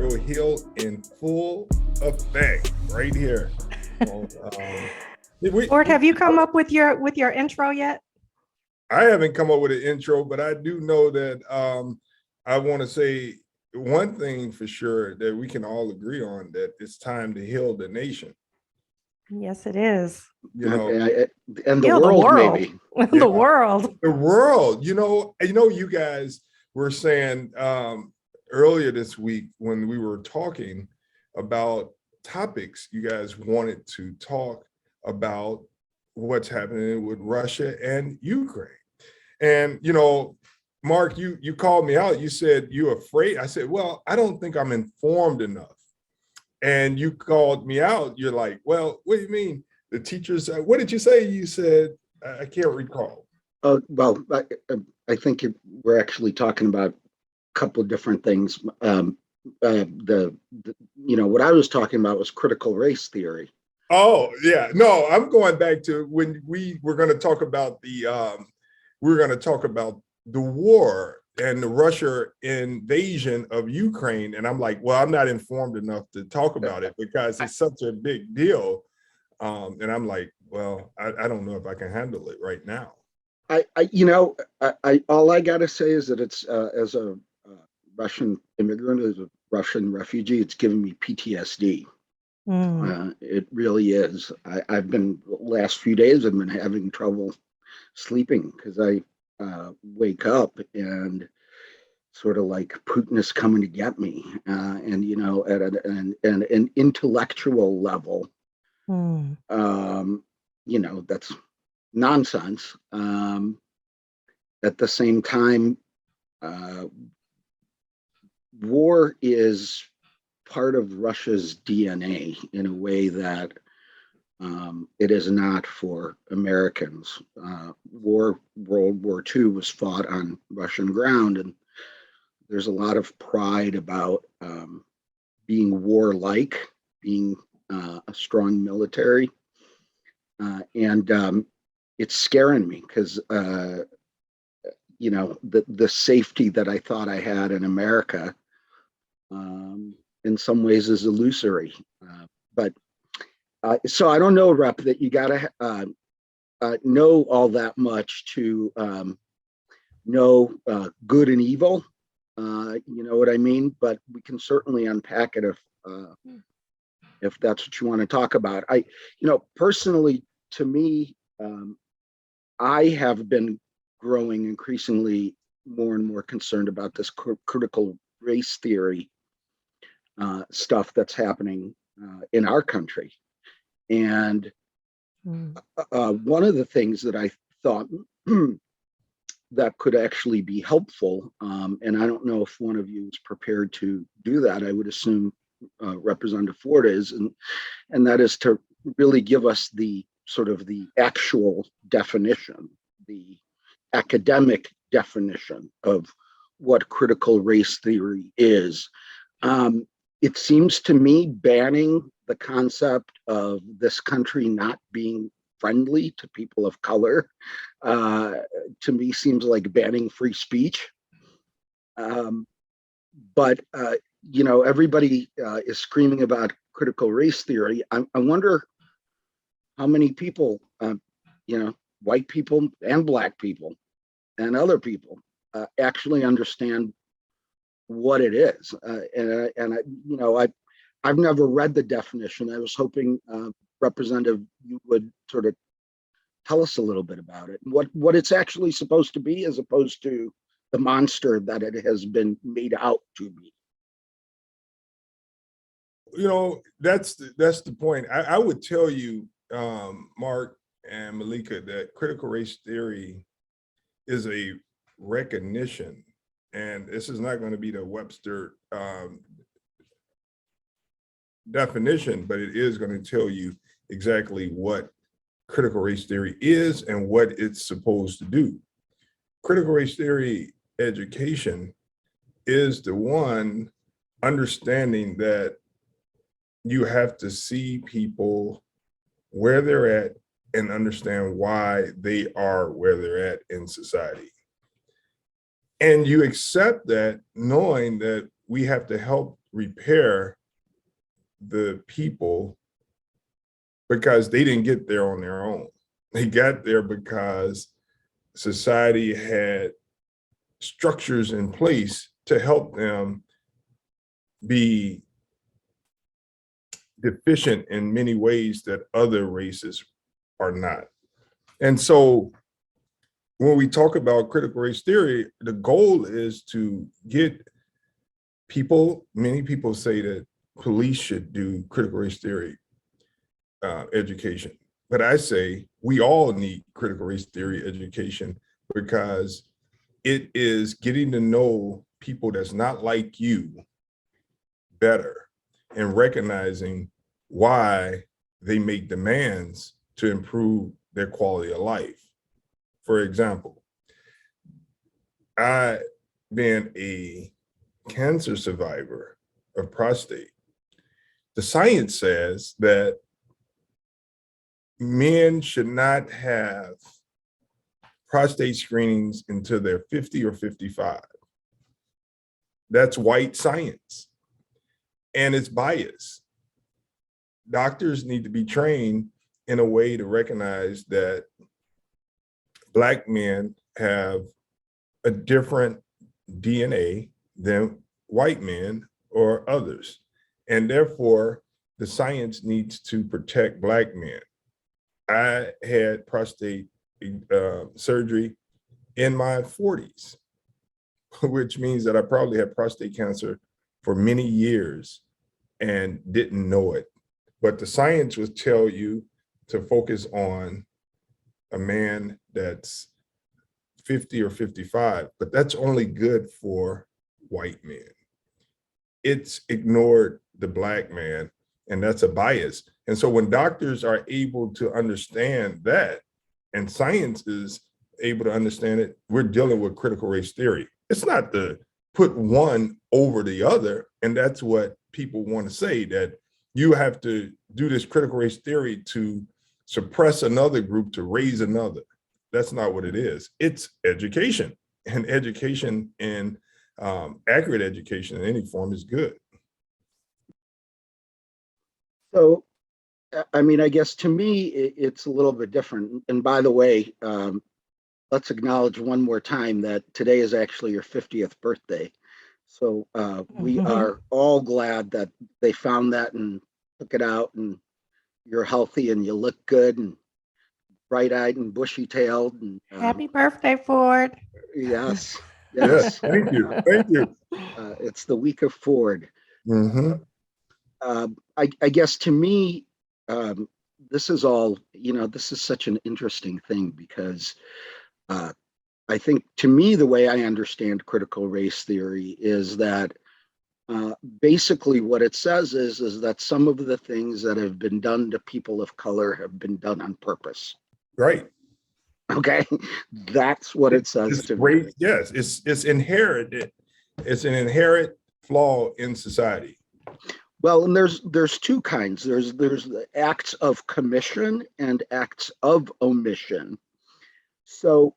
Capitol Hill in full effect right here. So, Ford, have you come up with your intro yet? I haven't come up with an intro, but I do know that I want to say one thing for sure that we can all agree on, that it's time to heal the nation. Yes, it is. You know, and the world, maybe. The world. The world. You guys were saying earlier this week when we were talking about topics, you guys wanted to talk about what's happening with Russia and Ukraine. And, Mark, you called me out. You said you're afraid. I said, well, I don't think I'm informed enough. And you called me out. You're like, well, what do you mean? The teachers, what did you say? You said, I can't recall. Well, I think we're actually talking about a couple of different things. What I was talking about was critical race theory. Oh, yeah. No, I'm going back to when we were going to talk about the war and the Russia invasion of Ukraine. And I'm like, well, I'm not informed enough to talk about it because it's such a big deal. And I'm like, well, I don't know if I can handle it right now. All I got to say is that it's as a Russian immigrant, as a Russian refugee, it's given me PTSD. It really is. I've been, the last few days, I've been having trouble sleeping because I wake up and sort of like Putin is coming to get me. And, at an intellectual level, that's nonsense. At the same time, war is part of Russia's DNA in a way that it is not for Americans. World War II was fought on Russian ground, and there's a lot of pride about being warlike, being a strong military, and it's scaring me because the safety that I thought I had in America in some ways is illusory. So I don't know, Rep, that you got to know all that much to know good and evil. You know what I mean? But we can certainly unpack it if that's what you want to talk about. Personally, to me, I have been growing increasingly more and more concerned about this critical race theory stuff that's happening in our country. And one of the things that I thought that could actually be helpful, and I don't know if one of you is prepared to do that, I would assume Representative Ford is, and that is to really give us the sort of the actual definition, the academic definition of what critical race theory is. It seems to me banning the concept of this country not being friendly to people of color, to me seems like banning free speech. But everybody is screaming about critical race theory. I wonder how many people, white people and Black people and other people actually understand what it is. I've never read the definition. I was hoping, Representative, you would sort of tell us a little bit about it, what it's actually supposed to be, as opposed to the monster that it has been made out to be. That's the point. I would tell you, Mark and Meleika, that critical race theory is a recognition, and this is not going to be the Webster definition, but it is going to tell you exactly what critical race theory is and what it's supposed to do. Critical race theory education is the one understanding that you have to see people where they're at and understand why they are where they're at in society. And you accept that, knowing that we have to help repair the people because they didn't get there on their own. They got there because society had structures in place to help them be deficient in many ways that other races are not. And so when we talk about critical race theory, the goal is to get people, many people say that police should do critical race theory education. But I say we all need critical race theory education because it is getting to know people that's not like you better and recognizing why they make demands to improve their quality of life. For example, I, being a cancer survivor of prostate, the science says that men should not have prostate screenings until they're 50 or 55. That's white science. And it's biased. Doctors need to be trained in a way to recognize that Black men have a different DNA than white men or others. And therefore, the science needs to protect Black men. I had prostate surgery in my 40s, which means that I probably had prostate cancer for many years and didn't know it. But the science would tell you to focus on a man that's 50 or 55, but that's only good for white men. It's ignored the Black man, and that's a bias. And so when doctors are able to understand that, and science is able to understand it, we're dealing with critical race theory. It's not to put one over the other, and that's what people want to say, that you have to do this critical race theory to suppress another group to raise another. That's not what it is. It's education, and education and accurate education in any form is good. So, I mean, I guess to me, it's a little bit different. And by the way, let's acknowledge one more time that today is actually your 50th birthday. So we are all glad that they found that and took it out, and you're healthy and you look good and bright-eyed and bushy-tailed. And Happy birthday, Ford. yes, Yes, thank you, thank you. It's the week of Ford. Mm-hmm. I guess to me, this is all, this is such an interesting thing because I think to me, the way I understand critical race theory is that basically what it says is that some of the things that have been done to people of color have been done on purpose. Right. Okay, that's what it says to me. Yes, it's inherited. It's an inherent flaw in society. Well, and there's two kinds. There's the acts of commission and acts of omission. So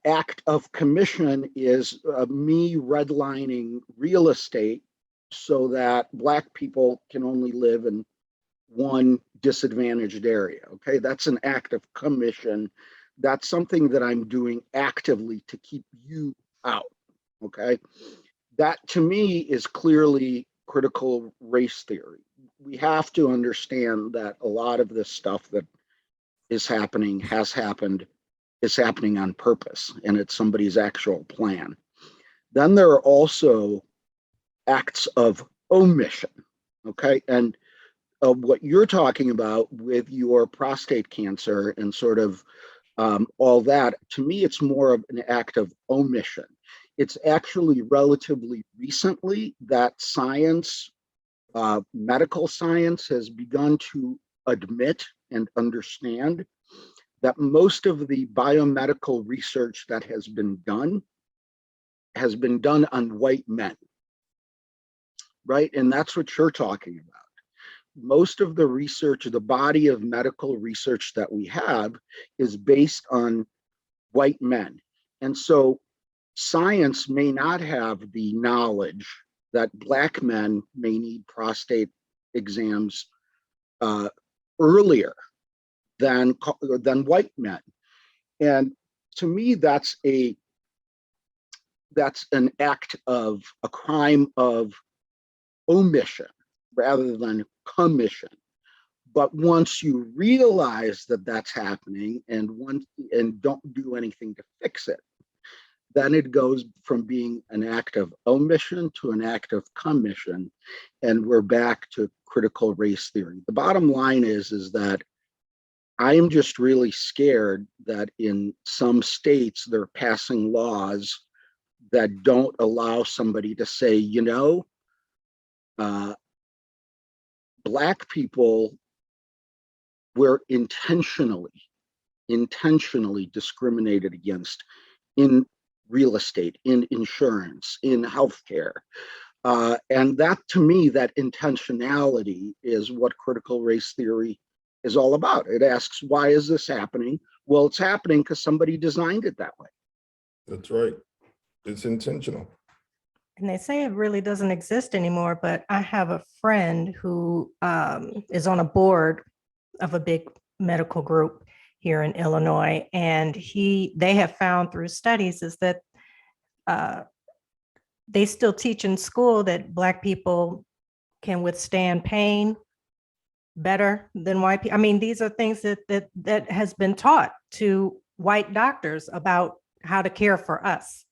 act of commission is me redlining real estate so that Black people can only live in one disadvantaged area. Okay, that's an act of commission. That's something that I'm doing actively to keep you out. Okay, that to me is clearly critical race theory. We have to understand that a lot of this stuff that is happening, has happened, is happening on purpose, and it's somebody's actual plan. Then there are also acts of omission, okay? And what you're talking about with your prostate cancer and sort of all that, to me, it's more of an act of omission. It's actually relatively recently that science, medical science, has begun to admit and understand that most of the biomedical research that has been done on white men, right? And that's what you're talking about. Most of the research, the body of medical research that we have is based on white men. And so science may not have the knowledge that Black men may need prostate exams earlier than white men. And to me, that's an act of a crime of omission rather than commission. But once you realize that that's happening and don't do anything to fix it, then it goes from being an act of omission to an act of commission, and we're back to critical race theory. The bottom line is that I am just really scared that in some states they're passing laws that don't allow somebody to say, Black people were intentionally discriminated against in real estate, in insurance, in healthcare. And that, to me, that intentionality is what critical race theory is all about. It asks, why is this happening? Well, it's happening because somebody designed it that way. That's right. It's intentional. And they say it really doesn't exist anymore, but I have a friend who is on a board of a big medical group here in Illinois, and they have found through studies is that they still teach in school that Black people can withstand pain better than white people. I mean, these are things that has been taught to white doctors about how to care for us.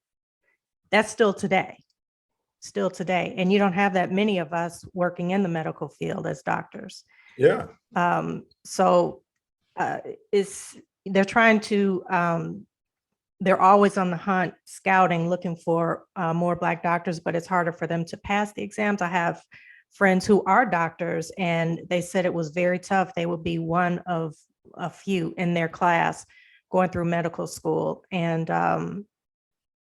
That's still today. And you don't have that many of us working in the medical field as doctors. Yeah. So they're trying to, they're always on the hunt, scouting, looking for more Black doctors, but it's harder for them to pass the exams. I have friends who are doctors, and they said it was very tough. They would be one of a few in their class going through medical school, and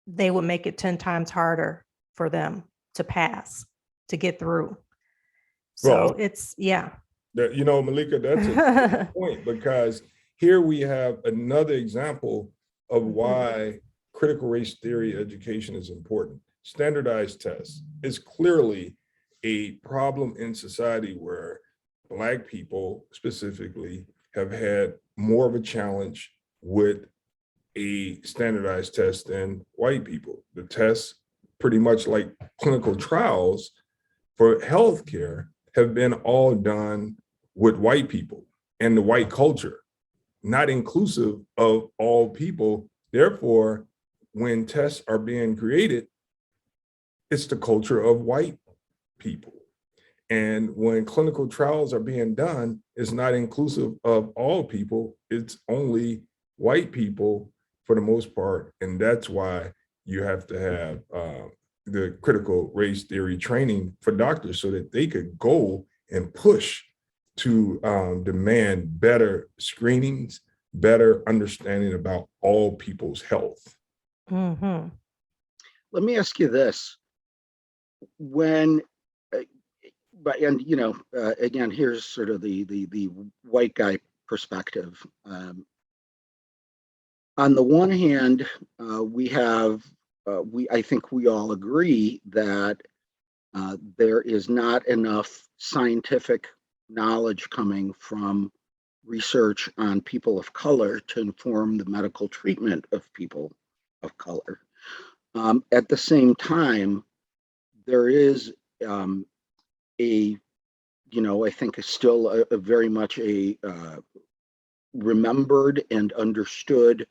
they would make it 10 times harder for them to pass, to get through. So it's, yeah. Meleika, that's a good point, because here we have another example of why critical race theory education is important. Standardized tests is clearly a problem in society where Black people specifically have had more of a challenge with a standardized test than white people. The tests, pretty much like clinical trials for healthcare, have been all done with white people and the white culture, not inclusive of all people. Therefore, when tests are being created, it's the culture of white people. And when clinical trials are being done, it's not inclusive of all people, it's only white people for the most part. And that's why you have to have the critical race theory training for doctors so that they could go and push to demand better screenings, better understanding about all people's health. Mm-hmm. Let me ask you this. Again, here's sort of the white guy perspective. On the one hand, I think we all agree that there is not enough scientific knowledge coming from research on people of color to inform the medical treatment of people of color. At the same time, there is I think is still a very much a remembered and understood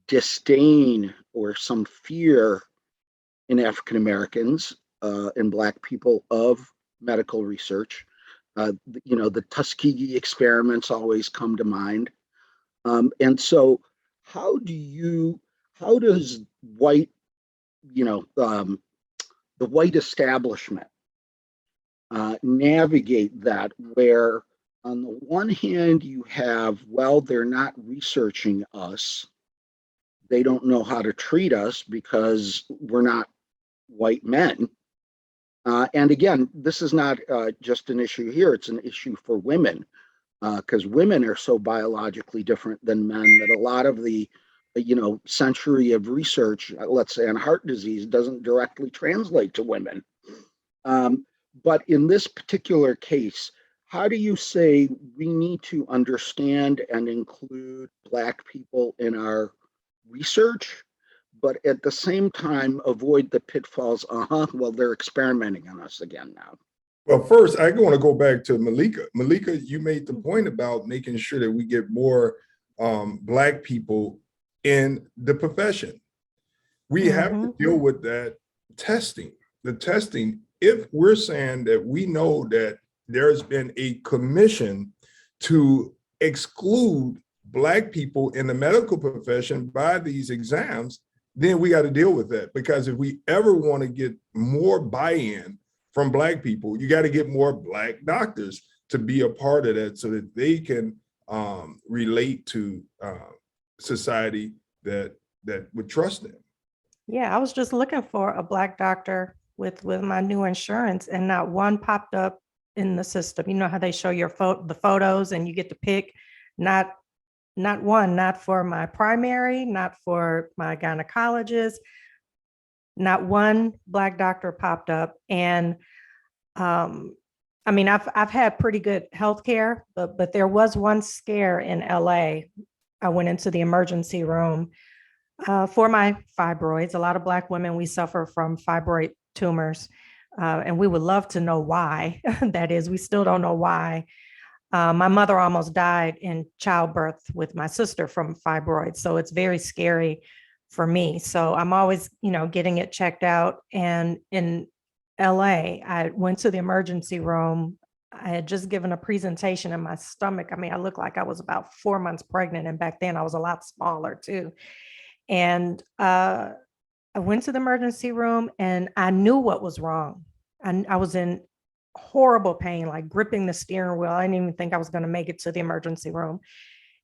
disdain or some fear in African Americans and Black people of medical research. The Tuskegee experiments always come to mind. And so how does white, the white establishment navigate that, where on the one hand you have, they're not researching us. They don't know how to treat us because we're not white men. And again, this is not just an issue here, it's an issue for women, because women are so biologically different than men that a lot of the century of research, let's say on heart disease, doesn't directly translate to women. But in this particular case, how do you say we need to understand and include Black people in our research, but at the same time avoid the pitfalls? Well, they're experimenting on us again now. Well, first, I want to go back to Meleika. Meleika, you made the point about making sure that we get more Black people in the profession. We have to deal with that testing. The testing, if we're saying that we know that there's been a commission to exclude Black people in the medical profession by these exams, then we got to deal with that. Because if we ever want to get more buy-in from Black people, you got to get more Black doctors to be a part of that so that they can relate to society that would trust them. Yeah, I was just looking for a Black doctor with my new insurance, and not one popped up in the system. You know how they show your the photos and you get to pick? Not one, not for my primary, not for my gynecologist. Not one Black doctor popped up. And I mean, I've had pretty good healthcare, but there was one scare in LA. I went into the emergency room for my fibroids. A lot of Black women, we suffer from fibroid tumors, and we would love to know why. That is, we still don't know why. My mother almost died in childbirth with my sister from fibroids, so it's very scary for me. So I'm always, getting it checked out. And in LA, I went to the emergency room. I had just given a presentation in my stomach. I mean, I looked like I was about 4 months pregnant, and back then I was a lot smaller too. And I went to the emergency room, and I knew what was wrong. I was in horrible pain, like gripping the steering wheel. I didn't even think I was going to make it to the emergency room.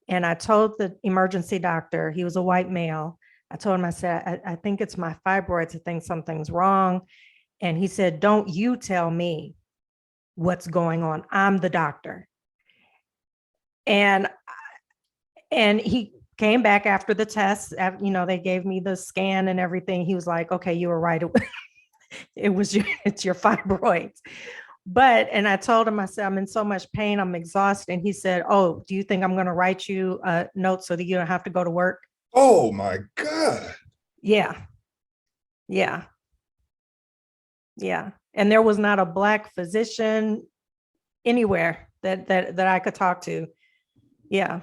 And I told the emergency doctor, he was a white male. I told him, I said, I think it's my fibroids. I think something's wrong. And he said, don't you tell me what's going on. I'm the doctor. And he came back after the test. They gave me the scan and everything. He was like, okay, you were right. It's your fibroids. And I told him, I said, I'm in so much pain, I'm exhausted. And he said, oh, do you think I'm going to write you a note so that you don't have to go to work? Oh my God. Yeah. And there was not a Black physician anywhere that I could talk to. Yeah.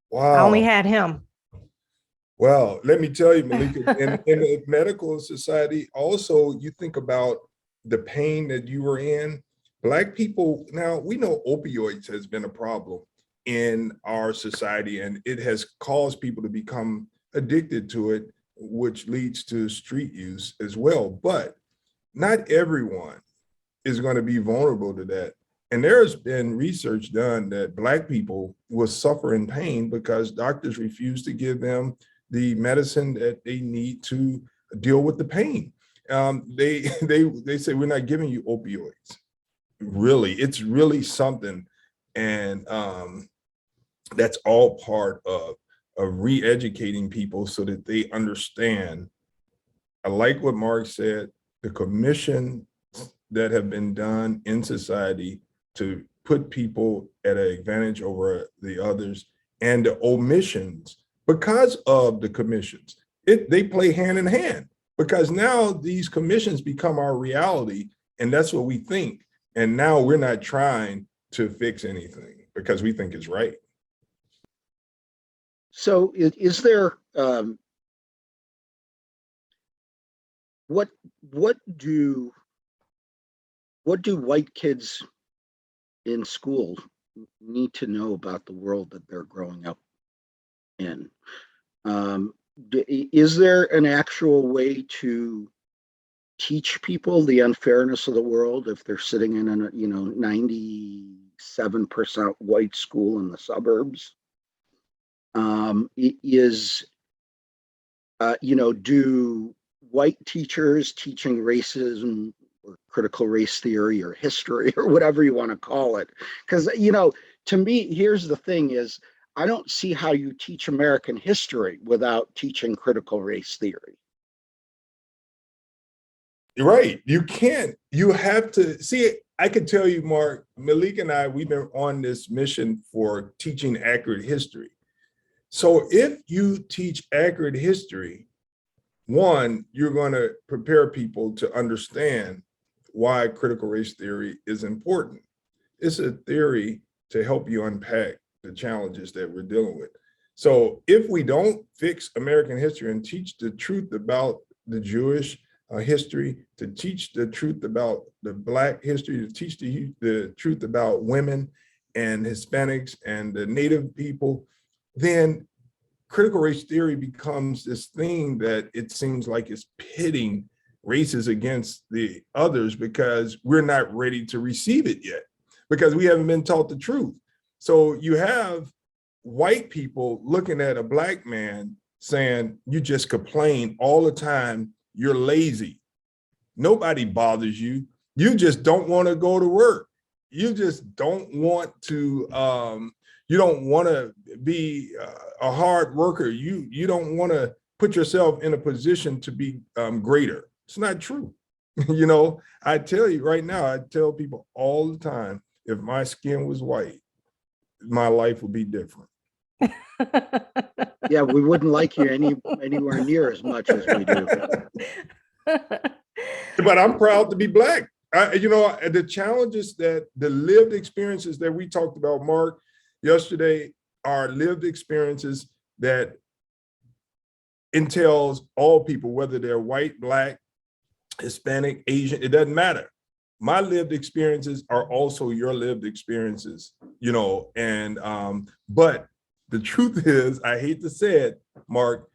Wow. I only had him. Well, let me tell you, Meleika, in the medical society, also, you think about the pain that you were in. Black people, now we know opioids has been a problem in our society, and it has caused people to become addicted to it, which leads to street use as well. But not everyone is going to be vulnerable to that. And there's been research done that Black people will suffer in pain because doctors refuse to give them the medicine that they need to deal with the pain. They say, we're not giving you opioids. Really, it's really something. And that's all part of re-educating people so that they understand. I like what Mark said, the commission that have been done in society to put people at an advantage over the others, and the omissions because of the commissions. They play hand in hand, because now these commissions become our reality, and that's what we think. And now we're not trying to fix anything because we think it's right. So is there, what do white kids in school need to know about the world that they're growing up in? Is there an actual way to teach people the unfairness of the world if they're sitting in a 97% white school in the suburbs? Do white teachers teaching racism or critical race theory or history or whatever you want to call it? Because to me, here's the thing: is I don't see how you teach American history without teaching critical race theory. Right. You can't. You have to see. I could tell you, Mark, Meleika and I, we've been on this mission for teaching accurate history. So if you teach accurate history, one, you're going to prepare people to understand why critical race theory is important. It's a theory to help you unpack the challenges that we're dealing with. So if we don't fix American history and teach the truth about the Jewish history, to teach the truth about the Black history, to teach the truth about women and Hispanics and the Native people, then critical race theory becomes this thing that it seems like it's pitting races against the others because we're not ready to receive it yet, because we haven't been taught the truth. So you have white people looking at a Black man saying, you just complain all the time, you're lazy. Nobody bothers you. You just don't want to go to work. You just don't want to, you don't want to be a hard worker. You don't want to put yourself in a position to be greater. It's not true. You know, I tell you right now, I tell people all the time, if my skin was white, my life would be different. Yeah, we wouldn't like you anywhere near as much as we do. But I'm proud to be Black. You know, the challenges that the lived experiences that we talked about, Mark, yesterday, are lived experiences that entails all people, whether they're white, Black, Hispanic, Asian, it doesn't matter. My lived experiences are also your lived experiences, you know, and but the truth is, I hate to say it, Mark,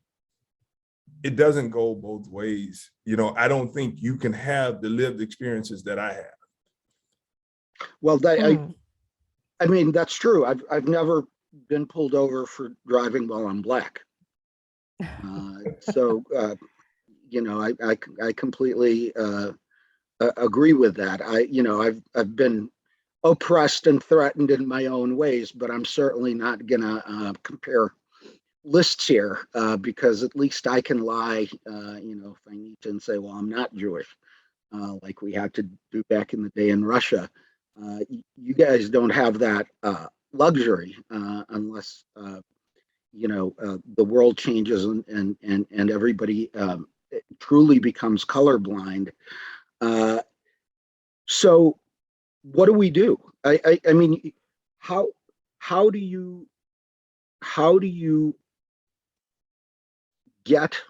it doesn't go both ways. You know, I don't think you can have the lived experiences that I have. Well, I mean, that's true. I've never been pulled over for driving while I'm Black. So, you know, I completely agree with that. You know, I've been oppressed and threatened in my own ways, but I'm certainly not gonna compare lists here because at least I can lie, you know, if I need to, and say, well, I'm not Jewish, like we had to do back in the day in Russia. You guys don't have that luxury unless you know the world changes and everybody truly becomes colorblind. So what do we do? I mean, how do you get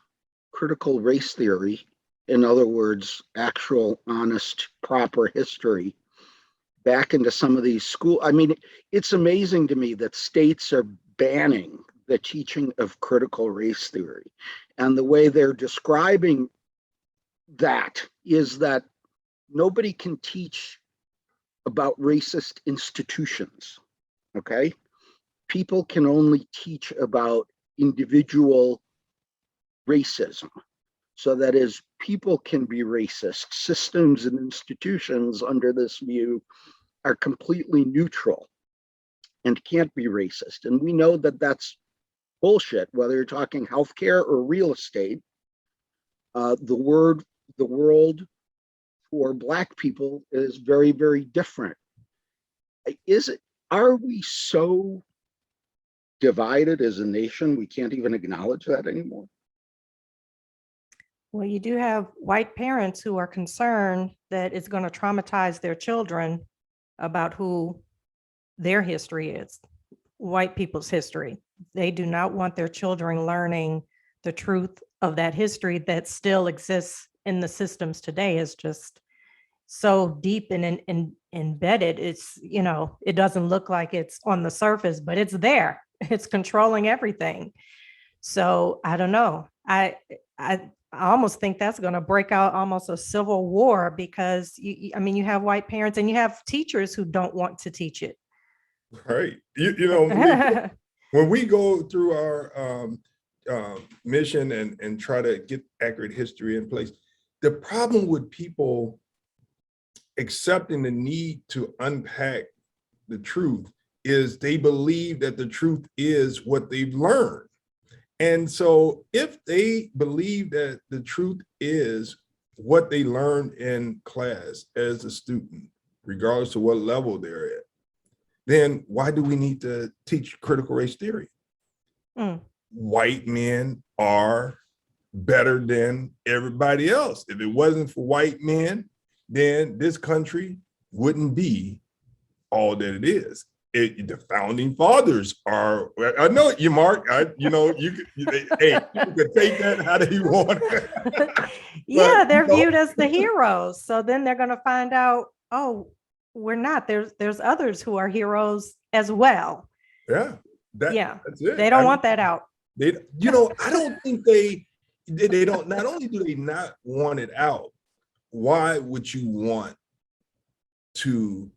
critical race theory, in other words, actual, honest, proper history, back into some of these schools? I mean, it's amazing to me that states are banning the teaching of critical race theory. And the way they're describing that is that nobody can teach about racist institutions, okay? People can only teach about individual racism. So that is, people can be racist. Systems and institutions under this view are completely neutral and can't be racist. And we know that that's bullshit, whether you're talking healthcare or real estate. The world for Black people is very, very different. Are we so divided as a nation we can't even acknowledge that anymore? Well, you do have white parents who are concerned that it's going to traumatize their children about who their history is, white people's history. They do not want their children learning the truth of that history that still exists in the systems today. Is just so deep and embedded. It's, you know, it doesn't look like it's on the surface, but it's there. It's controlling everything. So I don't know. I almost think that's going to break out almost a civil war because I mean, you have white parents and you have teachers who don't want to teach it. Right. You know, when we go through our mission and try to get accurate history in place, the problem with people accepting the need to unpack the truth is they believe that the truth is what they've learned. And so if they believe that the truth is what they learned in class as a student, regardless of what level they're at, then why do we need to teach critical race theory? White men are better than everybody else. If it wasn't for white men, then this country wouldn't be all that it is. The founding fathers are, I know you, Mark, you could take that how they want. Yeah, they're viewed as the heroes. So then they're going to find out, oh, we're not. There's others who are heroes as well. Yeah. That's it. They don't want that out. I don't think they don't, not only do they not want it out, why would you want to,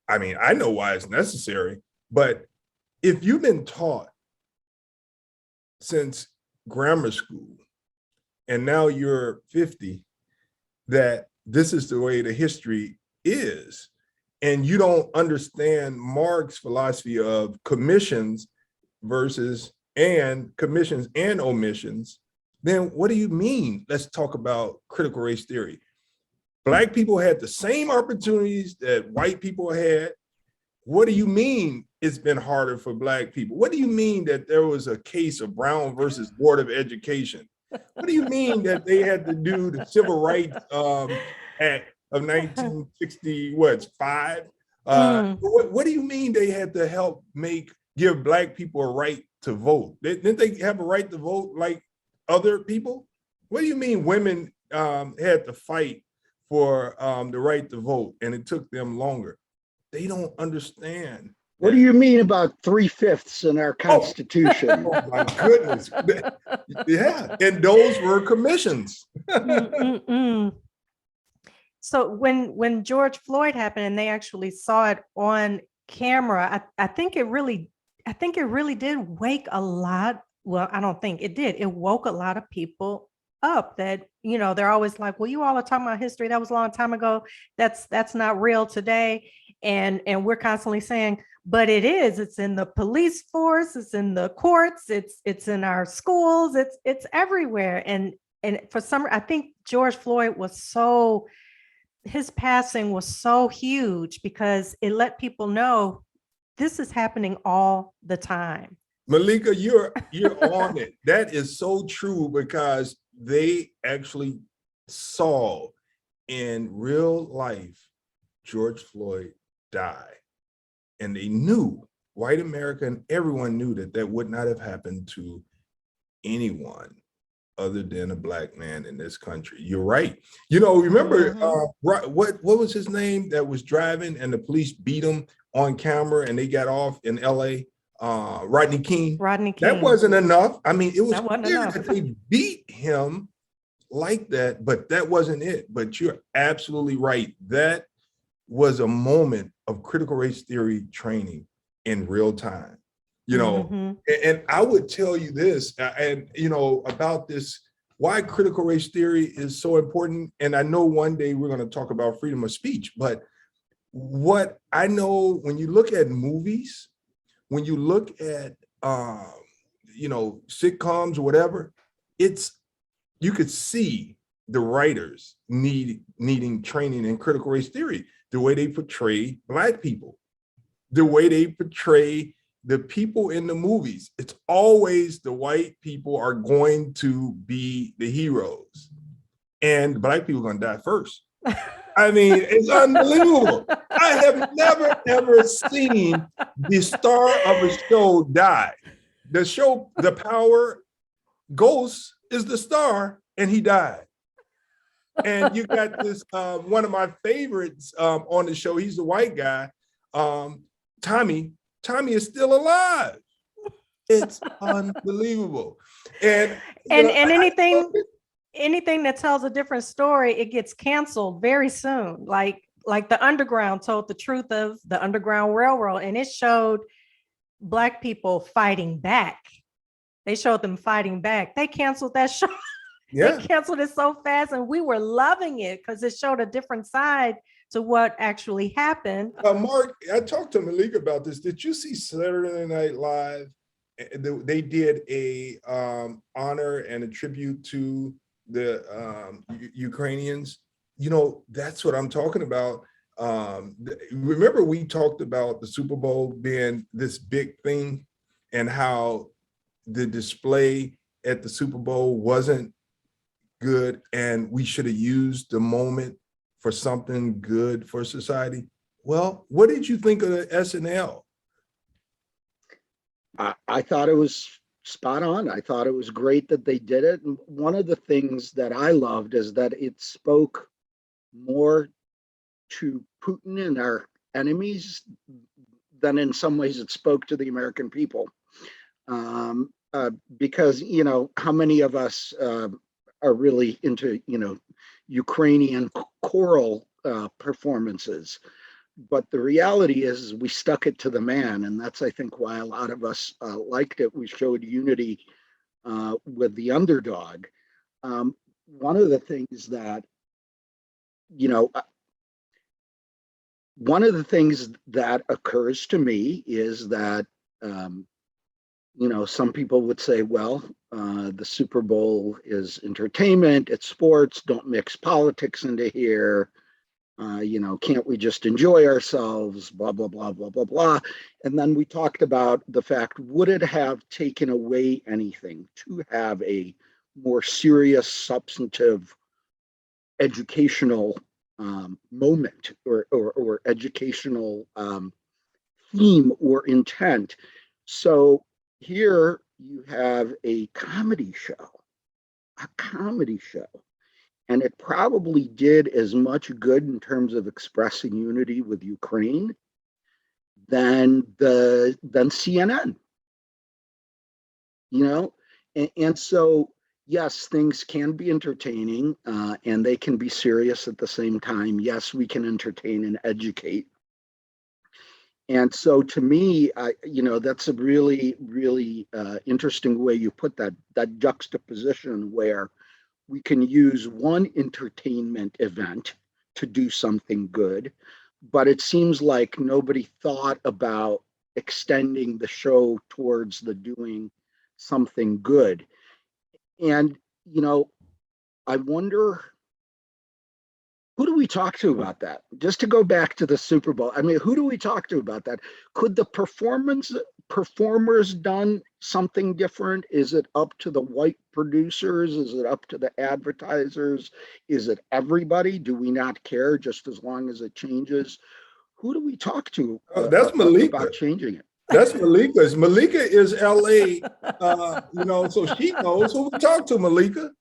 I mean, I know why it's necessary, but if you've been taught since grammar school and now you're 50 that this is the way the history is, and you don't understand Marx's philosophy of commissions and omissions, then what do you mean? Let's talk about critical race theory. Black people had the same opportunities that white people had. What do you mean it's been harder for Black people? What do you mean that there was a case of Brown versus Board of Education? What do you mean that they had to do the Civil Rights Act of 1965? What do you mean they had to help give Black people a right to vote? Didn't they have a right to vote like other people? What do you mean women had to fight for the right to vote and it took them longer? They don't understand. What do you mean about 3/5 in our Constitution? Oh my goodness. Yeah, and those were commissions. So when George Floyd happened and they actually saw it on camera, I think it really did wake a lot. Well, I don't think it did. It woke a lot of people up that, they're always like, well, you all are talking about history. That was a long time ago. That's not real today. And we're constantly saying, but it is. It's in the police force. It's in the courts. It's in our schools. It's everywhere. And for some, I think George Floyd his passing was so huge because it let people know this is happening all the time. Meleika, you're on it. That is so true because they actually saw in real life George Floyd die. And they knew, white America and everyone knew that would not have happened to anyone other than a Black man in this country. You're right. Remember what was his name that was driving and the police beat him on camera and they got off in LA? Rodney King. That wasn't enough. I mean, it was clear that they beat him like that, but that wasn't it. But you're absolutely right. That was a moment of critical race theory training in real time. And I would tell you this, about this, why critical race theory is so important. And I know one day we're going to talk about freedom of speech, but what I know, when you look at movies, when you look at, sitcoms or whatever, you could see the writers needing training in critical race theory, the way they portray Black people, the way they portray the people in the movies. It's always the white people are going to be the heroes and Black people are going to die first. I mean, it's unbelievable. I have never, ever seen the star of a show die. The show, The Power, Ghost is the star and he died. And you got this, one of my favorites on the show, he's the white guy, Tommy. Tommy is still alive. It's unbelievable. And anything that tells a different story, it gets canceled very soon. Like the Underground told the truth of the Underground Railroad, and it showed Black people fighting back. They showed them fighting back. They canceled that show. Yeah. They canceled it so fast, and we were loving it because it showed a different side to what actually happened. Mark, I talked to Meleika about this. Did you see Saturday Night Live? They did a honor and a tribute to the Ukrainians. You know, that's what I'm talking about. Remember we talked about the Super Bowl being this big thing and how the display at the Super Bowl wasn't good and we should have used the moment for something good for society. Well, what did you think of the SNL? I thought it was spot on. I thought it was great that they did it. And one of the things that I loved is that it spoke more to Putin and our enemies than in some ways it spoke to the American people. Because, you know, how many of us are really into, you know, Ukrainian choral performances? But the reality is we stuck it to the man. And that's, I think, why a lot of us liked it. We showed unity with the underdog. One of the things that, you know, one of the things that occurs to me is that, you know, some people would say, well, the Super Bowl is entertainment, it's sports, don't mix politics into here. You know, can't we just enjoy ourselves, blah, blah, blah, blah, blah, blah. And then we talked about the fact, would it have taken away anything to have a more serious, substantive, educational moment or educational theme or intent? So here you have a comedy show, and it probably did as much good in terms of expressing unity with Ukraine than CNN, you know? And so, yes, things can be entertaining and they can be serious at the same time. Yes, we can entertain and educate. And so to me, you know, that's a really, really interesting way you put that juxtaposition where we can use one entertainment event to do something good, but it seems like nobody thought about extending the show towards the doing something good. And, you know, I wonder, who do we talk to about that? Just to go back to the Super Bowl, I mean, who do we talk to about that? Could the performers done something different? Is it up to the white producers? Is it up to the advertisers? Is it everybody? Do we not care just as long as it changes? Who do we talk to That's Meleika about changing it? That's Meleika. Meleika is LA, you know, so she knows who we talk to, Meleika.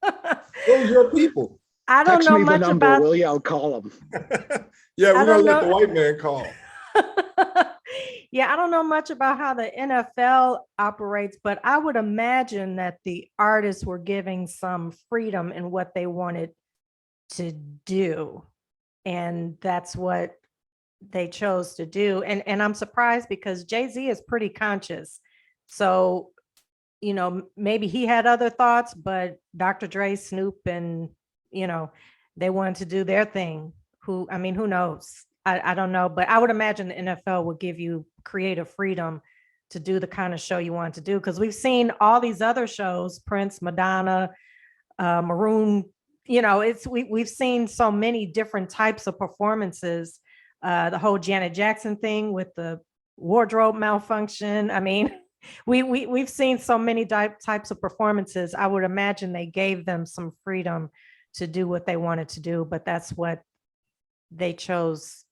Those are your people. I don't Text know me the much number, about. will you? I'll call them. Yeah, I we're gonna don't let the know. white man call. Yeah, I don't know much about how the NFL operates, but I would imagine that the artists were giving some freedom in what they wanted to do. And that's what they chose to do. And I'm surprised because Jay-Z is pretty conscious. So, you know, maybe he had other thoughts, but Dr. Dre, Snoop, and, you know, they wanted to do their thing. Who knows? I don't know, but I would imagine the NFL would give you creative freedom to do the kind of show you want to do. Because we've seen all these other shows, Prince, Madonna, Maroon, you know, we've seen so many different types of performances. The whole Janet Jackson thing with the wardrobe malfunction. I mean, we've seen so many types of performances. I would imagine they gave them some freedom to do what they wanted to do, but that's what they chose.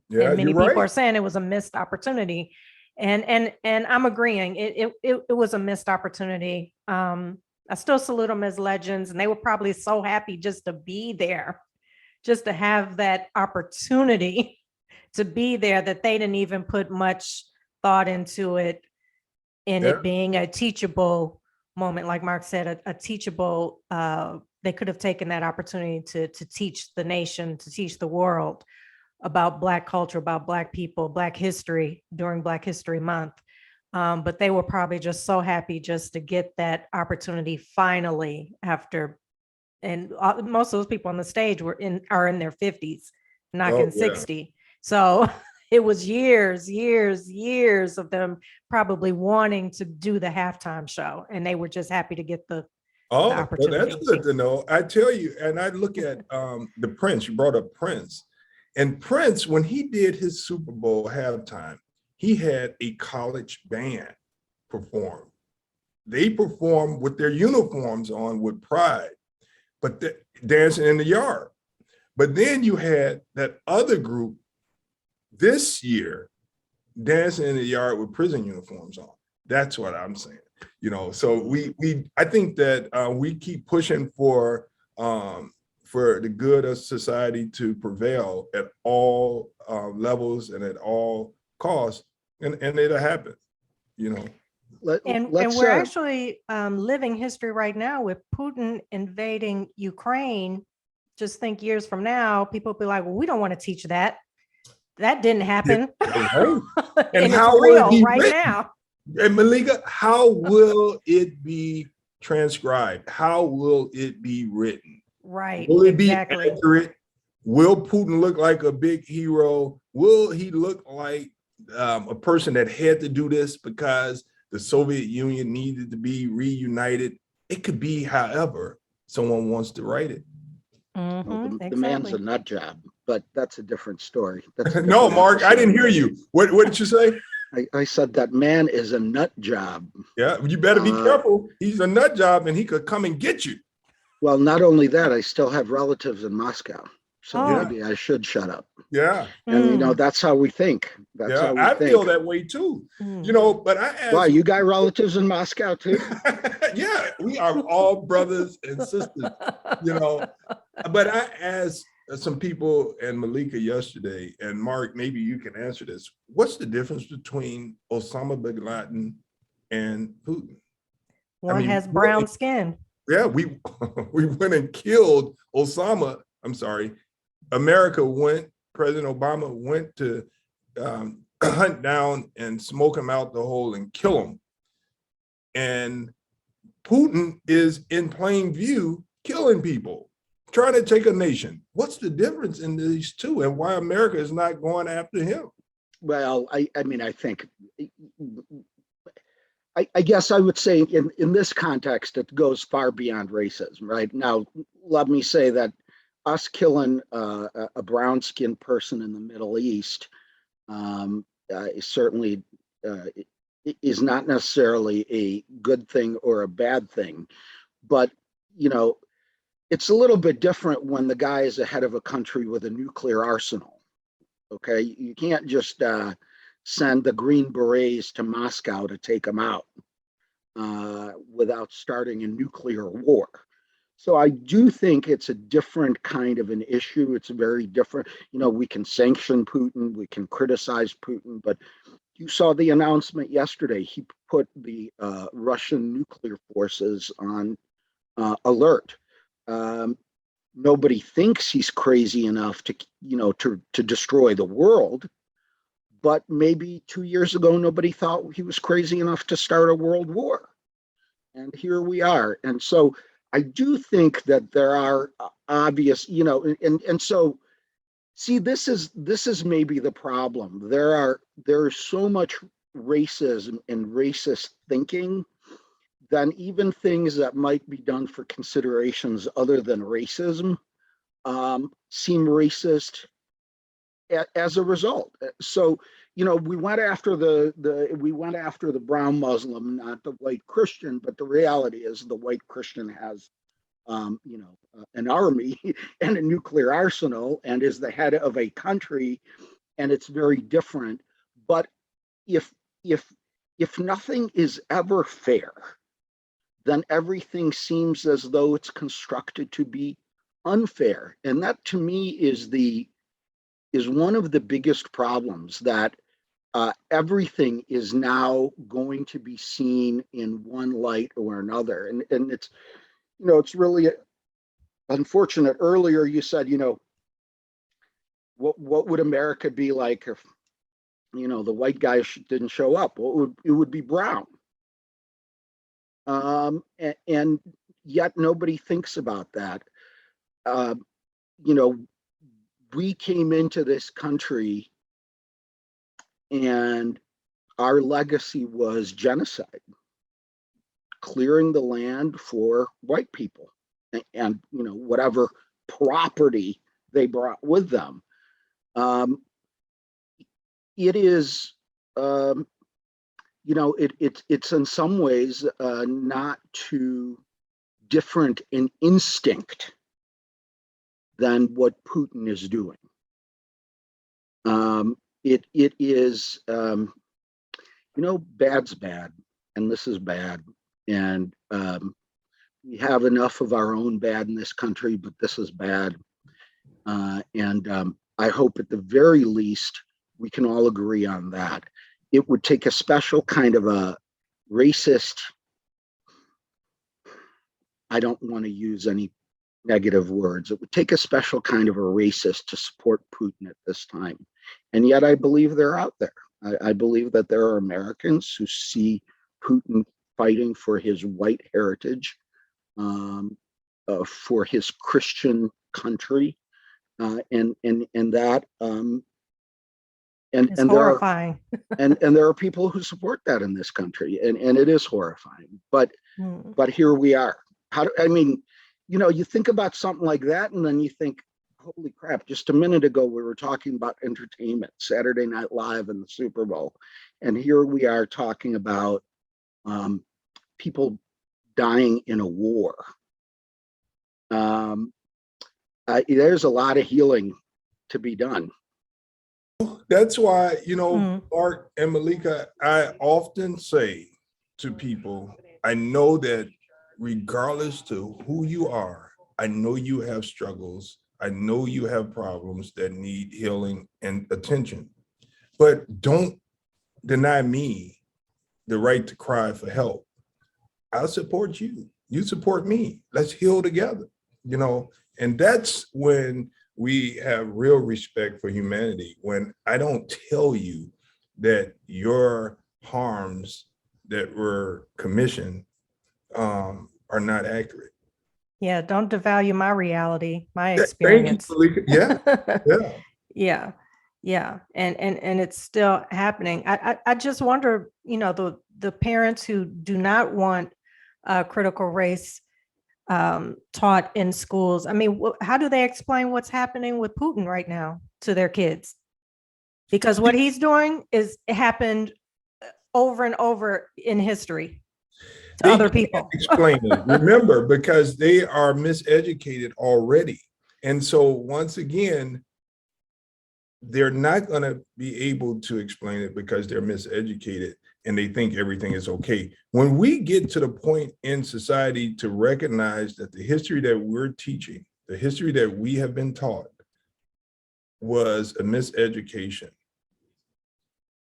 Yeah, and many you're people right. are saying it was a missed opportunity. And I'm agreeing. It was a missed opportunity. I still salute them as legends, and they were probably so happy just to be there, just to have that opportunity to be there, that they didn't even put much thought into it, in it being a teachable moment. Like Mark said, a teachable, they could have taken that opportunity to teach the nation, to teach the world about Black culture, about Black people, Black history during Black History Month. But they were probably just so happy just to get that opportunity finally after, and most of those people on the stage are in their 50s, knocking yeah. 60. So it was years of them probably wanting to do the halftime show, and they were just happy to get the Oh, well, opportunity. that's good to know. I tell you, and I look at the Prince, you brought up Prince. And Prince, when he did his Super Bowl halftime, he had a college band perform. They performed with their uniforms on with pride, but dancing in the yard. But then you had that other group this year dancing in the yard with prison uniforms on. That's what I'm saying. You know, so I think that we keep pushing for the good of society to prevail at all levels and at all costs, and it'll happen. You know. And we're actually living history right now with Putin invading Ukraine. Just think years from now, people will be like, well, we don't want to teach that. That didn't happen. Right. And and how it's will it real be right written? now. And Meleika, how will it be transcribed? How will it be written? Right. Will it exactly. be accurate? Will Putin look like a big hero? Will he look like a person that had to do this because the Soviet Union needed to be reunited? It could be however someone wants to write it. Well, the man's a nut job, but that's a different story. That's a no, different Mark, episode. I didn't hear you. What did you say? I said that man is a nut job. Yeah, you better be careful. He's a nut job and he could come and get you. Well, not only that, I still have relatives in Moscow. So Yeah. maybe I should shut up. Yeah. And you know, that's how we think. That's how we I think. feel that way too. You know, but I asked. Why, you got relatives in Moscow too? Yeah, we are all brothers and sisters, you know. But I asked some people and Meleika yesterday, and Mark, maybe you can answer this. What's the difference between Osama bin Laden and Putin? One has brown skin. Yeah, we went and killed Osama. I'm sorry. President Obama went to hunt down and smoke him out the hole and kill him. And Putin is in plain view killing people, trying to take a nation. What's the difference in these two and why America is not going after him? Well, I mean, I think, I guess I would say in this context, it goes far beyond racism, right? Now, let me say that us killing a brown-skinned person in the Middle East certainly is not necessarily a good thing or a bad thing. But, you know, it's a little bit different when the guy is the head of a country with a nuclear arsenal, okay? You can't just send the Green Berets to Moscow to take them out without starting a nuclear war. So I do think it's a different kind of an issue. It's very different. You know, we can sanction Putin, we can criticize Putin, but you saw the announcement yesterday. He put the Russian nuclear forces on alert. Nobody thinks he's crazy enough to, you know, to destroy the world. But maybe 2 years ago, nobody thought he was crazy enough to start a world war. And here we are. And so I do think that there are obvious, you know, and so see, this is maybe the problem. There's so much racism and racist thinking that even things that might be done for considerations other than racism seem racist as a result. So, you know, we went after the brown Muslim, not the white Christian, but the reality is the white Christian has you know, an army and a nuclear arsenal and is the head of a country, and it's very different. But if nothing is ever fair, then everything seems as though it's constructed to be unfair. And that to me is one of the biggest problems, that everything is now going to be seen in one light or another. And it's, you know, it's really unfortunate. Earlier you said, you know, what would America be like if, you know, the white guy didn't show up? Well, it would be brown. And yet nobody thinks about that. You know, we came into this country and our legacy was genocide, clearing the land for white people and whatever property they brought with them. It is, it's in some ways not too different in instinct than what Putin is doing. It is, bad's bad, and this is bad, and we have enough of our own bad in this country, but this is bad, and I hope at the very least we can all agree on that. It would take a special kind of a racist, I don't want to use any negative words, it would take a special kind of a racist to support Putin at this time. And yet I believe they're out there. I believe that there are Americans who see Putin fighting for his white heritage, for his Christian country, and that It's horrifying. and there are people who support that in this country, and it is horrifying. But here we are. You think about something like that, and then you think, holy crap, just a minute ago we were talking about entertainment, Saturday Night Live and the Super Bowl, and here we are talking about people dying in a war. There's a lot of healing to be done. That's why, Mark and Meleika, I often say to people, I know that regardless to who you are, I know you have struggles. I know you have problems that need healing and attention, but don't deny me the right to cry for help. I'll support you. You support me. Let's heal together, and that's when we have real respect for humanity, when I don't tell you that your harms that were commissioned are not accurate. Yeah, don't devalue my reality, my experience. Thank you, Meleika. Yeah. And it's still happening. I just wonder, the parents who do not want critical race taught in schools. I mean, how do they explain what's happening with Putin right now to their kids? Because what he's doing happened over and over in history to other people. Explain it. Remember, because they are miseducated already. And so once again, they're not going to be able to explain it because they're miseducated and they think everything is okay. When we get to the point in society to recognize that the history that we're teaching, the history that we have been taught was a miseducation,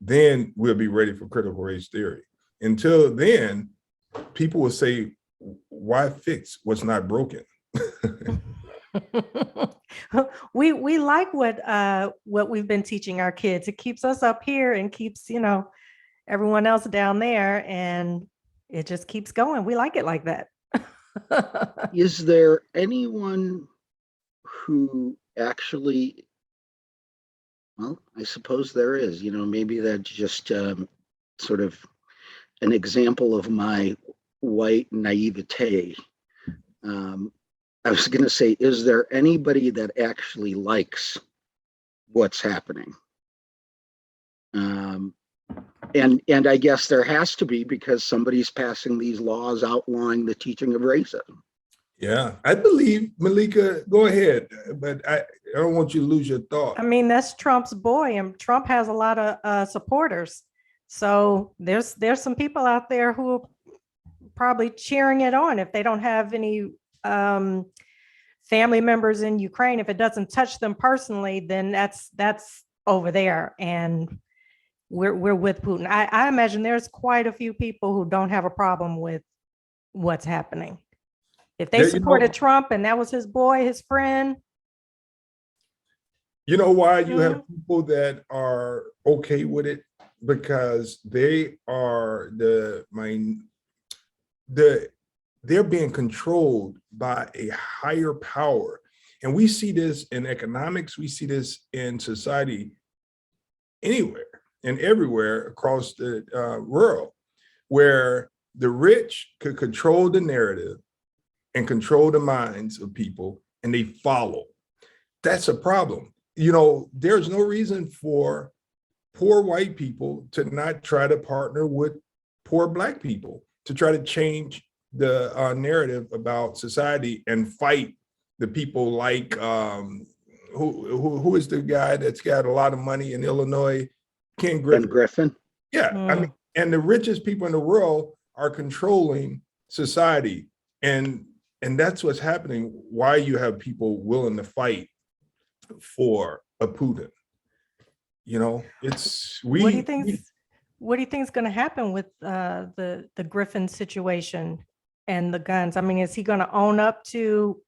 then we'll be ready for critical race theory. Until then, people will say, why fix what's not broken? We like what we've been teaching our kids. It keeps us up here and keeps, everyone else down there, and it just keeps going. We like it like that. Is there anyone who actually, well, I suppose there is, maybe that's just sort of an example of my white naivete. I was going to say, is there anybody that actually likes what's happening? And I guess there has to be, because somebody's passing these laws outlawing the teaching of racism. Yeah, I believe, Meleika, go ahead, but I don't want you to lose your thought. I mean, that's Trump's boy, and Trump has a lot of supporters. So there's some people out there who are probably cheering it on if they don't have any family members in Ukraine. If it doesn't touch them personally, then that's over there, and we're with Putin. I imagine there's quite a few people who don't have a problem with what's happening. If they supported Trump and that was his boy, his friend. You know why you have people that are okay with it? Because they are they're being controlled by a higher power. And we see this in economics, we see this in society anywhere and everywhere across the world, where the rich could control the narrative and control the minds of people, and they follow. That's a problem. You know, there's no reason for poor white people to not try to partner with poor Black people to try to change the narrative about society and fight the people like, who is the guy that's got a lot of money in Illinois? Ken Griffin. Yeah, I mean, and the richest people in the world are controlling society. And that's what's happening, why you have people willing to fight for a Putin. You know, it's What do you think is going to happen with the Griffin situation and the guns? I mean, is he going to own up to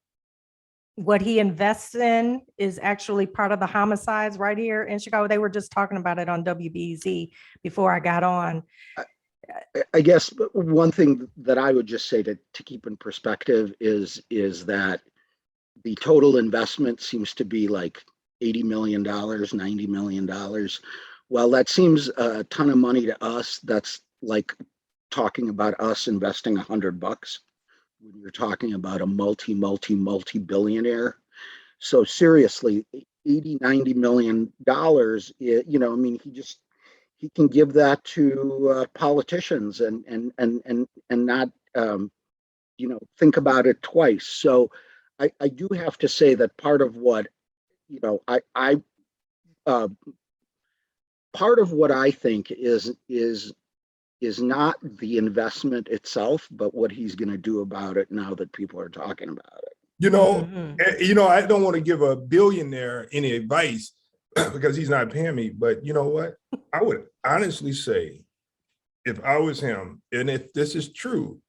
what he invests in is actually part of the homicides right here in Chicago? They were just talking about it on WBZ before I got on. I guess one thing that I would just say to keep in perspective is that the total investment seems to be like $80 million, $90 million. Well, that seems a ton of money to us. That's like talking about us investing $100 when you're talking about a multi-billionaire. So seriously, 80-90 million dollars, you know, I mean, he can give that to politicians and not you know, think about it twice. So I do have to say that part of what, you know, part of what I think is not the investment itself, but what he's going to do about it now that people are talking about it. You know, you know, I don't want to give a billionaire any advice because he's not paying me, but you know what? I would honestly say, if I was him, and if this is true,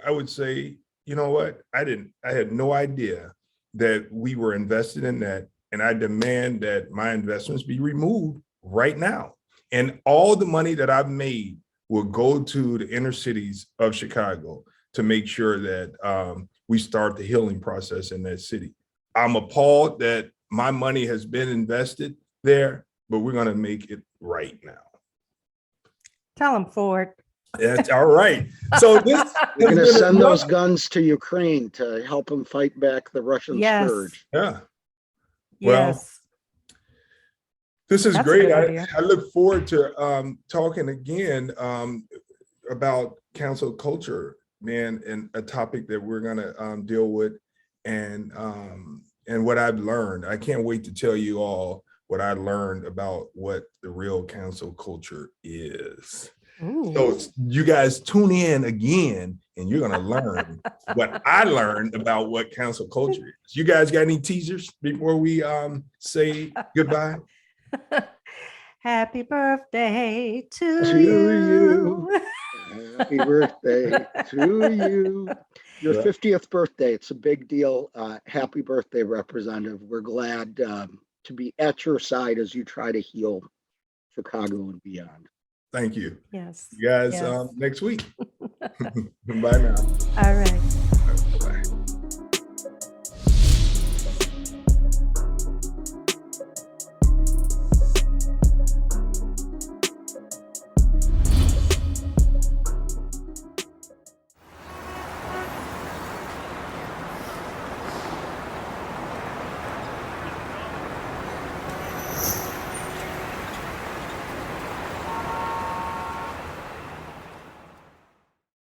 I would say, you know what? I had no idea that we were invested in that. And I demand that my investments be removed right now. And all the money that I've made will go to the inner cities of Chicago to make sure that we start the healing process in that city. I'm appalled that my money has been invested there, but we're going to make it right now. Tell him, Ford. That's all right. So this we're going to send those guns to Ukraine to help them fight back the Russian scourge. Yeah. Well, this is great. I look forward to talking again about cancel culture, man, and a topic that we're going to deal with, and what I've learned. I can't wait to tell you all what I learned about what the real cancel culture is. Ooh. So you guys tune in again, and you're going to learn what I learned about what cancel culture is. You guys got any teasers before we say goodbye? Happy birthday to you. Happy birthday to you. Your 50th birthday. It's a big deal. Happy birthday, Representative. We're glad to be at your side as you try to heal Chicago and beyond. Thank you. Yes. You guys, next week. Bye now. All right.